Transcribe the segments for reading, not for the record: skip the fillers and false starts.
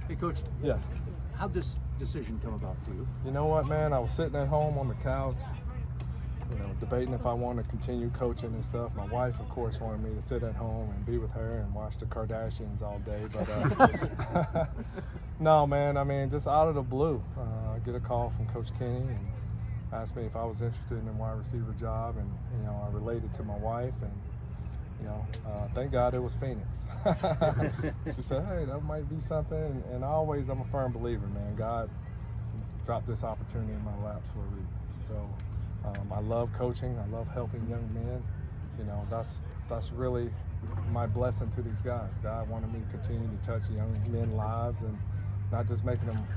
Hey, Coach. Yes. How'd this decision come about for you? You know what, man? I was sitting at home on the couch, debating if I wanted to continue coaching and stuff. My wife, of course, wanted me to sit at home and be with her and watch the Kardashians all day. But no, man, I mean, just out of the blue, I get a call from Coach Kenny and asked me if I was interested in the wide receiver job. And, I related to my wife and, thank God it was Phoenix. She said, hey, that might be something. And I'm a firm believer, man. God dropped this opportunity in my laps for a reason. So I love coaching. I love helping young men. That's really my blessing to these guys. God wanted me to continue to touch young men's lives and not just making them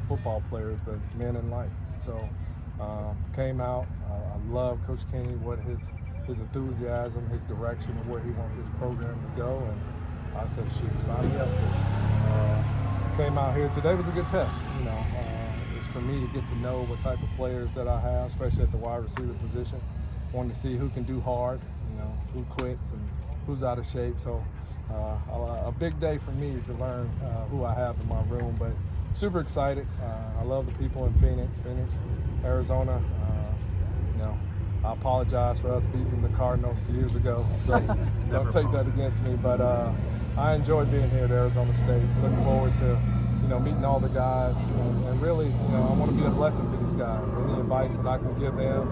football players, but men in life. So came out. I love Coach Kenny, what his enthusiasm, his direction of where he wants his program to go, and I said, shoot, sign me up. Came out here. Today was a good test. It's for me to get to know what type of players that I have, especially at the wide receiver position. Wanted to see who can do hard, who quits and who's out of shape. So a big day for me to learn who I have in my room, but super excited. I love the people in Phoenix, Arizona. I apologize for us beating the Cardinals years ago, so don't take that against me. But I enjoy being here at Arizona State. Looking forward to meeting all the guys, and really, I want to be a blessing to these guys. Any advice that I can give them,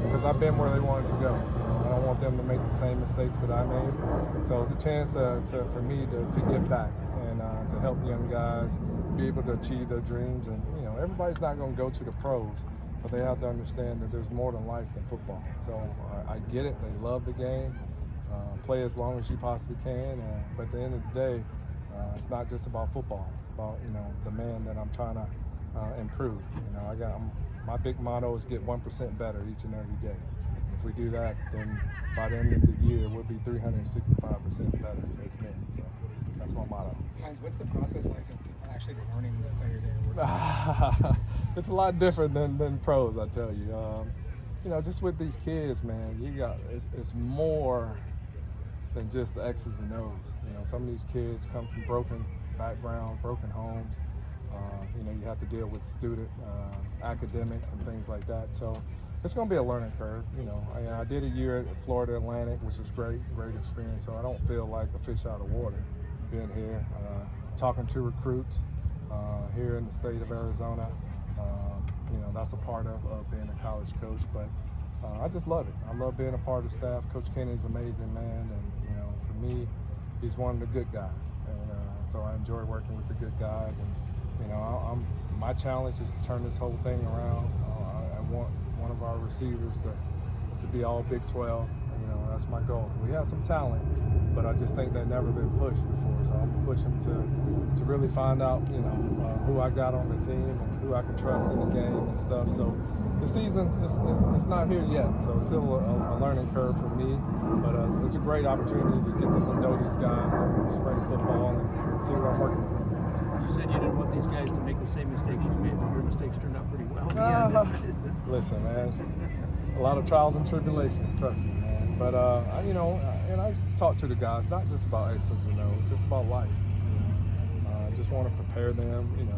because I've been where they wanted to go. I don't want them to make the same mistakes that I made. So it's a chance for me to give back and to help young guys be able to achieve their dreams. And everybody's not going to go to the pros, but they have to understand that there's more than life than football. So I get it. They love the game. Play as long as you possibly can. But at the end of the day, it's not just about football. It's about the man that I'm trying to improve. My big motto is get 1% better each and every day. If we do that, then by the end of the year, we'll be 365% better as men. So that's my motto. Hines, what's the process like of actually learning the players that you're It's a lot different than pros, I tell you. Just with these kids, man, it's more than just the X's and O's. Some of these kids come from broken backgrounds, broken homes. You have to deal with student academics and things like that. So it's going to be a learning curve. I did a year at Florida Atlantic, which was great experience. So I don't feel like a fish out of water being here, talking to recruits here in the state of Arizona. That's a part of being a college coach. But I just love it. I love being a part of the staff. Coach Kenny's an amazing man, and for me, he's one of the good guys. And so I enjoy working with the good guys. And my challenge is to turn this whole thing around. I want one of our receivers to be all Big 12. That's my goal. We have some talent, but I just think they've never been pushed before. So I'm gonna push them to really find out, who I got on the team and who I can trust in the game and stuff. So the season it's not here yet, so it's still a learning curve for me. But it's a great opportunity to get to know these guys, to spring football and see what I'm working with. You said you didn't want these guys to make the same mistakes you made, but your mistakes turned out pretty well. Listen, man, a lot of trials and tribulations, trust me, man. But I talk to the guys not just about X's and O's, it's just about life. I just want to prepare them, and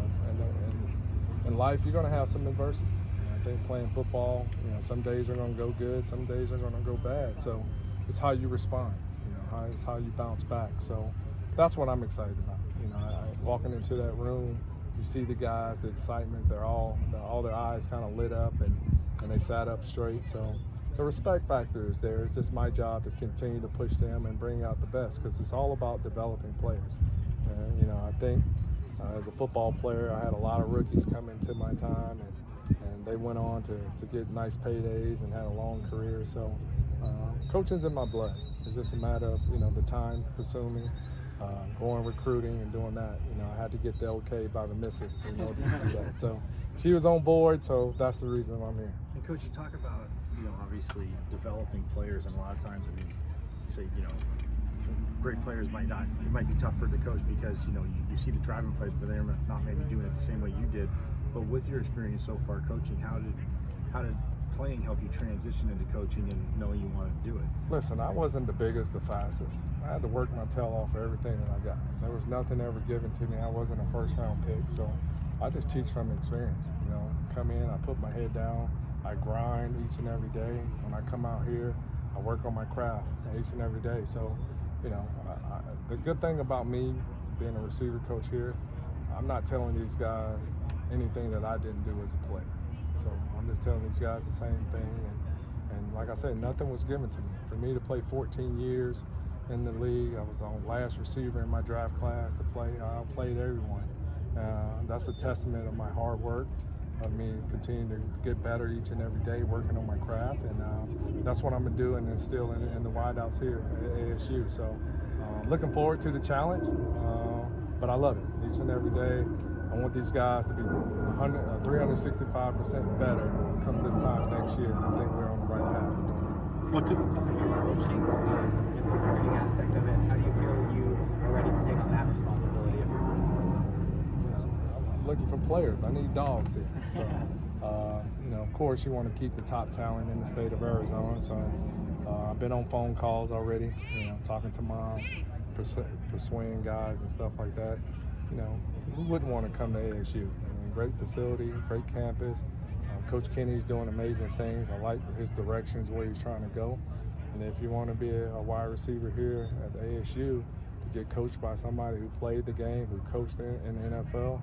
in life you're going to have some adversity. I think playing football, some days are going to go good, some days are going to go bad. So it's how you respond, it's how you bounce back. So that's what I'm excited about. Walking into that room, you see the guys, the excitement, all their eyes kind of lit up and they sat up straight. So the respect factor is there. It's just my job to continue to push them and bring out the best, because it's all about developing players. And, I think as a football player, I had a lot of rookies come into my time and they went on to get nice paydays and had a long career. So coaching's in my blood. It's just a matter of, the time consuming. Going recruiting and doing that, I had to get the okay by the missus, to do that. So she was on board, so that's the reason I'm here. And Coach, you talk about, obviously developing players, and a lot of times, great players it might be tough for the coach because, you see the driving plays, but they're not maybe doing it the same way you did. But with your experience so far coaching, how did playing help you transition into coaching and knowing you wanted to do it? Listen, I wasn't the biggest, the fastest. I had to work my tail off for everything that I got. There was nothing ever given to me. I wasn't a first-round pick, so I just teach from experience. Come in, I put my head down, I grind each and every day. When I come out here, I work on my craft each and every day. So, the good thing about me being a receiver coach here, I'm not telling these guys anything that I didn't do as a player. So I'm just telling these guys the same thing. And like I said, nothing was given to me. For me to play 14 years in the league, I was the last receiver in my draft class to play. I played everyone. That's a testament of my hard work, of me continuing to get better each and every day, working on my craft. And that's what I'm going to do and instill in the wideouts here at ASU. So looking forward to the challenge, but I love it each and every day. I want these guys to be 365% better come this time next year. I think we're on the right path to doing it. What could It's on the coaching and the learning aspect of it. How do you feel you are ready to take on that responsibility? I'm looking for players. I need dogs here. So, of course, you want to keep the top talent in the state of Arizona. So I've been on phone calls already, talking to moms, persuading guys and stuff like that. Who wouldn't want to come to ASU? Great facility, great campus. Coach Kenny's doing amazing things. I like his directions, where he's trying to go. And if you want to be a wide receiver here at ASU, to get coached by somebody who played the game, who coached in the NFL,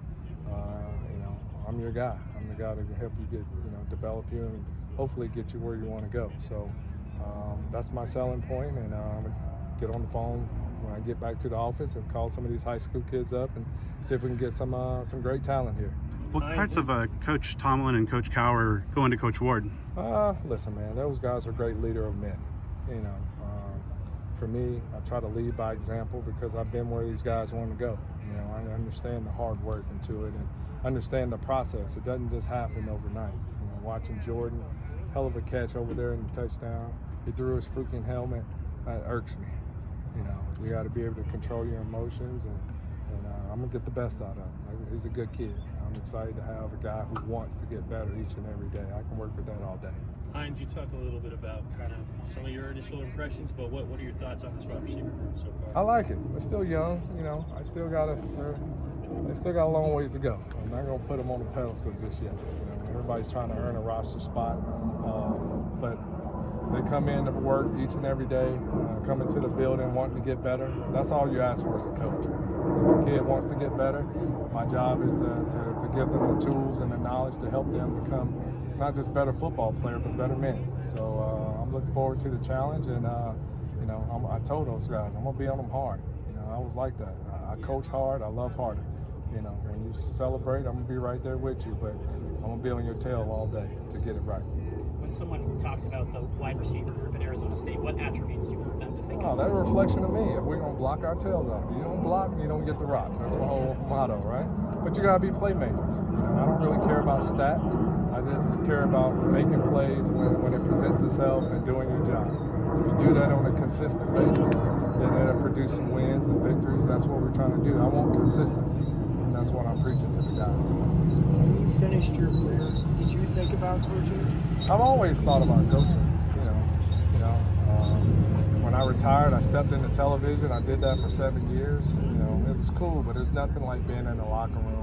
I'm your guy. I'm the guy to help you get, develop you and hopefully get you where you want to go. So that's my selling point, and I'm gonna get on the phone when I get back to the office and call some of these high school kids up and see if we can get some great talent here. What parts of Coach Tomlin and Coach Cowher go into Coach Ward? Listen, man, those guys are great leader of men. For me, I try to lead by example because I've been where these guys want to go. I understand the hard work into it and understand the process. It doesn't just happen overnight. Watching Jordan, hell of a catch over there in the touchdown. He threw his freaking helmet. That irks me. You got to be able to control your emotions, and I'm going to get the best out of him. He's a good kid. I'm excited to have a guy who wants to get better each and every day. I can work with that all day. Hines, you talked a little bit about kind of some of your initial impressions, but what are your thoughts on this wide receiver group so far? I like it. We're still young, I still got a long ways to go. I'm not going to put them on the pedestal just yet. Everybody's trying to earn a roster spot, but they come in to work each and every day, come into the building wanting to get better. That's all you ask for as a coach. If a kid wants to get better, my job is to give them the tools and the knowledge to help them become not just better football player, but better men. So I'm looking forward to the challenge, and I told those guys I'm gonna be on them hard. I was like that. I coach hard. I love harder. When you celebrate, I'm gonna be right there with you, but I'm gonna be on your tail all day to get it right. When someone talks about the wide receiver group in Arizona State, what attributes do you want them to think of? That's a reflection of me. If we're going to block our tails off, you don't block, you don't get the rock. That's my whole motto, right? But you got to be playmakers. I don't really care about stats. I just care about making plays when it presents itself and doing your job. If you do that on a consistent basis, then it'll produce some wins and victories. That's what we're trying to do. I want consistency, and that's what I'm preaching to the guys. When you finished your career, did you think about coaching? I've always thought about coaching. When I retired, I stepped into television. I did that for 7 years. It was cool, but there's nothing like being in the locker room.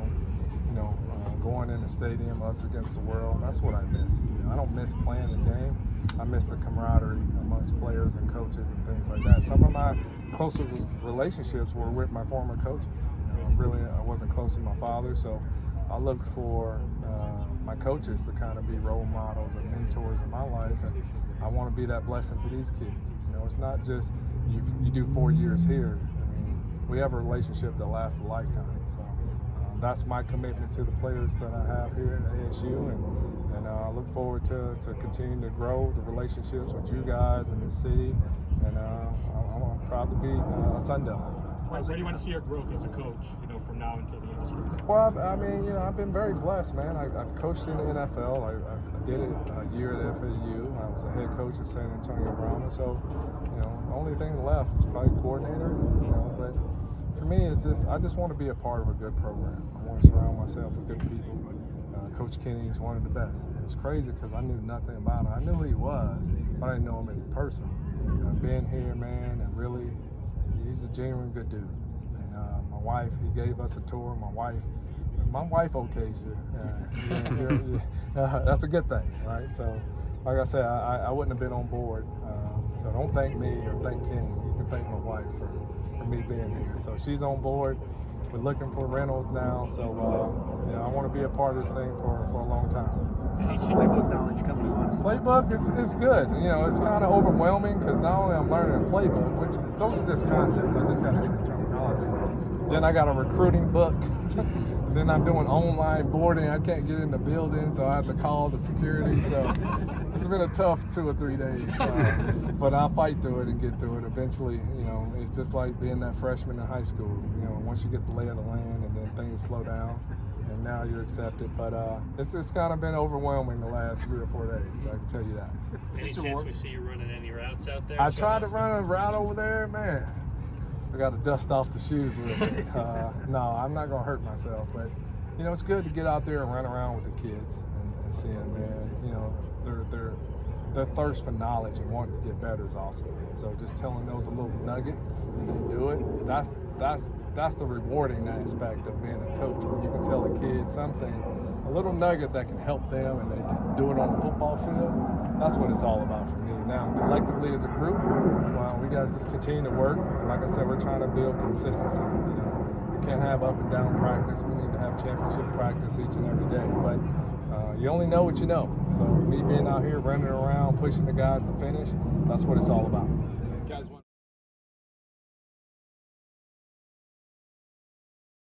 Going in the stadium, us against the world. That's what I miss. I don't miss playing the game. I miss the camaraderie amongst players and coaches and things like that. Some of my closest relationships were with my former coaches. I wasn't close to my father, so I look for my coaches to kind of be role models and mentors in my life, and I want to be that blessing to these kids. It's not just you do 4 years here. We have a relationship that lasts a lifetime. So that's my commitment to the players that I have here at ASU, and I look forward to continuing to grow the relationships with you guys in the city, and I'm proud to be a Sun Devil. Where do you want to see your growth as a coach, from now until the end of spring? Well, I've been very blessed, man. I've coached in the NFL. I did it a year at FAU. I was a head coach at San Antonio Brahma. So, the only thing left is probably coordinator, But for me, I just want to be a part of a good program. I want to surround myself with good people. Coach Kenny's one of the best. And it's crazy because I knew nothing about him. I knew who he was, but I didn't know him as a person. Being here, man, and really, he's a genuine good dude. And my wife, he gave us a tour. My wife okays you. That's a good thing, right? So, like I said, I wouldn't have been on board. So don't thank me or thank Kenny. You can thank my wife for me being here. So she's on board. We're looking for rentals now. So I want to be a part of this thing for a long time. Any playbook knowledge coming along? Playbook is good. It's kind of overwhelming because not only I'm learning a playbook, which those are just concepts. I just got to get the terminology. Then I got a recruiting book. Then I'm doing online boarding. I can't get in the building, so I have to call the security. So it's been a tough 2 or 3 days. But I'll fight through it and get through it. Eventually, it's just like being that freshman in high school. Once you get the lay of the land and then things slow down. And now you're accepted, but it's kind of been overwhelming the last 3 or 4 days. So I can tell you that. Any chance we see you running any routes out there? I tried to run a route over there, man. I got to dust off the shoes a little bit. No, I'm not gonna hurt myself, but it's good to get out there and run around with the kids and see them, man. Their thirst for knowledge and wanting to get better is awesome. So just telling those a little nugget and they do it. That's the rewarding aspect of being a coach. When you can tell the kids something, a little nugget that can help them, and they can do it on the football field. That's what it's all about for me. Now, collectively as a group, we got to just continue to work. And like I said, we're trying to build consistency. We can't have up and down practice. We need to have championship practice each and every day. But you only know what you know. So me being out here running around, pushing the guys to finish, that's what it's all about.